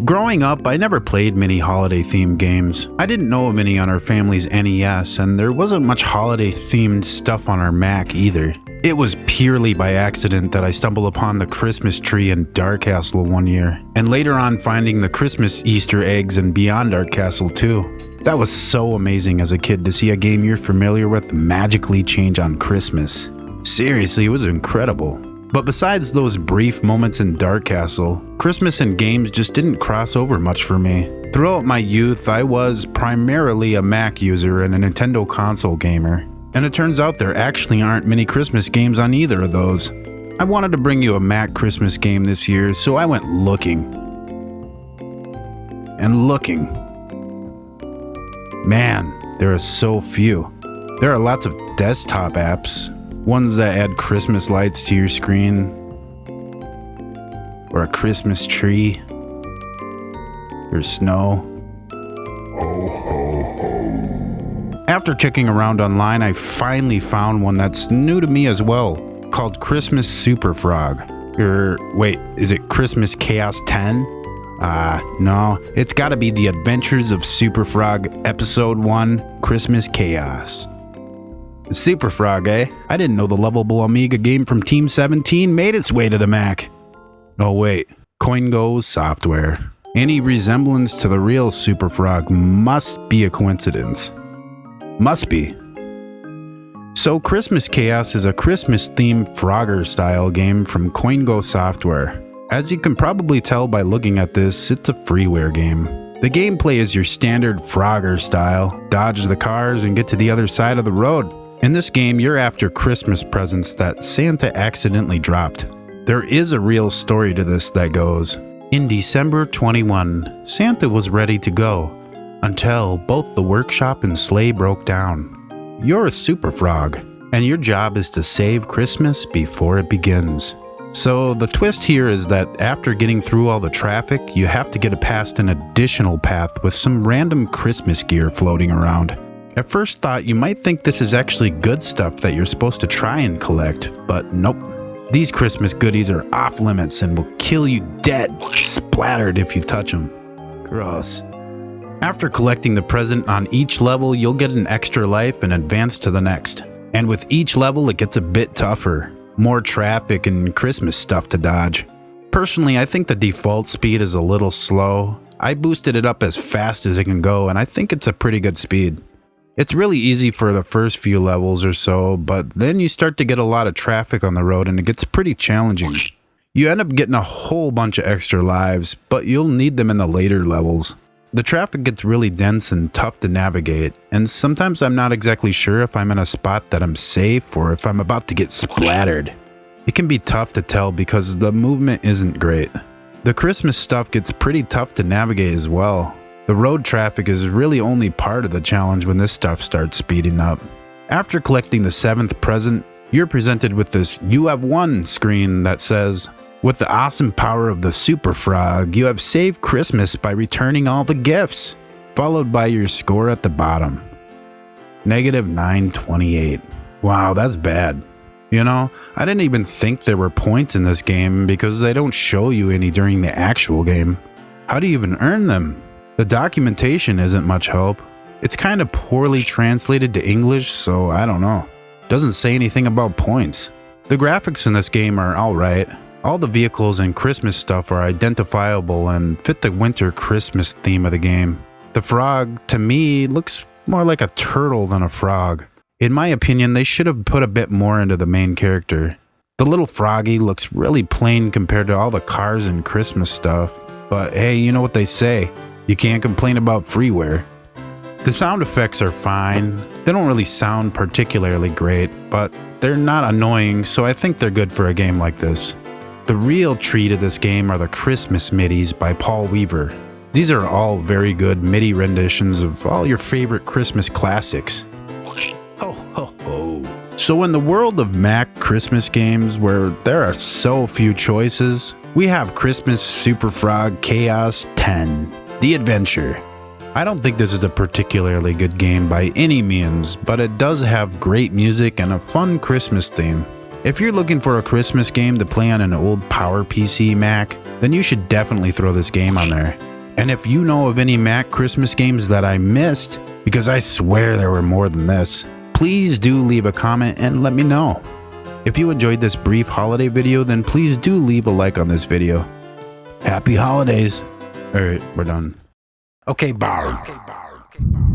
Growing up, I never played many holiday-themed games. I didn't know of any on our family's NES, and there wasn't much holiday-themed stuff on our Mac either. It was purely by accident that I stumbled upon the Christmas tree in Dark Castle one year, and later on finding the Christmas Easter eggs in Beyond Dark Castle too. That was so amazing as a kid to see a game you're familiar with magically change on Christmas. Seriously, it was incredible. But besides those brief moments in Dark Castle, Christmas and games just didn't cross over much for me. Throughout my youth, I was primarily a Mac user and a Nintendo console gamer. And it turns out there actually aren't many Christmas games on either of those. I wanted to bring you a Mac Christmas game this year, so I went looking. And looking. Man, there are so few. There are lots of desktop apps, ones that add Christmas lights to your screen, or a Christmas tree, or snow. Ho, ho, ho. After checking around online, I finally found one that's new to me as well, called Christmas Super Frog. Wait, is it Christmas Chaos 10? No, it's gotta be The Adventures of Super Frog Episode 1, Christmas Chaos. Super Frog, eh? I didn't know the lovable Amiga game from Team 17 made its way to the Mac. Oh wait, CoinGo software. Any resemblance to the real Super Frog must be a coincidence. Must be. So Christmas Chaos is a Christmas-themed Frogger-style game from CoinGo software. As you can probably tell by looking at this, it's a freeware game. The gameplay is your standard Frogger style. Dodge the cars and get to the other side of the road. In this game, you're after Christmas presents that Santa accidentally dropped. There is a real story to this that goes, in December 21, Santa was ready to go, until both the workshop and sleigh broke down. You're a super frog, and your job is to save Christmas before it begins. So the twist here is that after getting through all the traffic, you have to get past an additional path with some random Christmas gear floating around. At first thought, you might think this is actually good stuff that you're supposed to try and collect, but nope. These Christmas goodies are off limits and will kill you dead, splattered if you touch them. Gross. After collecting the present on each level, you'll get an extra life and advance to the next. And with each level, it gets a bit tougher. More traffic and Christmas stuff to dodge. Personally, I think the default speed is a little slow. I boosted it up as fast as it can go, and I think it's a pretty good speed. It's really easy for the first few levels or so, but then you start to get a lot of traffic on the road and it gets pretty challenging. You end up getting a whole bunch of extra lives, but you'll need them in the later levels. The traffic gets really dense and tough to navigate, and sometimes I'm not exactly sure if I'm in a spot that I'm safe or if I'm about to get splattered. It can be tough to tell because the movement isn't great. The Christmas stuff gets pretty tough to navigate as well. The road traffic is really only part of the challenge when this stuff starts speeding up. After collecting the 7th present, you're presented with this "You Have Won" screen that says, with the awesome power of the Super Frog, you have saved Christmas by returning all the gifts, followed by your score at the bottom. -928. Wow, that's bad. You know, I didn't even think there were points in this game because they don't show you any during the actual game. How do you even earn them? The documentation isn't much help. It's kind of poorly translated to English, so I don't know. Doesn't say anything about points. The graphics in this game are alright. All the vehicles and Christmas stuff are identifiable and fit the winter Christmas theme of the game. The frog, to me, looks more like a turtle than a frog. In my opinion, they should have put a bit more into the main character. The little froggy looks really plain compared to all the cars and Christmas stuff. But hey, you know what they say, you can't complain about freeware. The sound effects are fine. They don't really sound particularly great, but they're not annoying, so I think they're good for a game like this. The real treat of this game are the Christmas midis by Paul Weaver. These are all very good MIDI renditions of all your favorite Christmas classics. Ho ho ho. So in the world of Mac Christmas games where there are so few choices, we have Christmas Super Frog Chaos 10, The Adventure. I don't think this is a particularly good game by any means, but it does have great music and a fun Christmas theme. If you're looking for a Christmas game to play on an old PowerPC Mac, then you should definitely throw this game on there. And if you know of any Mac Christmas games that I missed, because I swear there were more than this, please do leave a comment and let me know. If you enjoyed this brief holiday video, then please do leave a like on this video. Happy holidays. Alright, we're done. Okay, bye.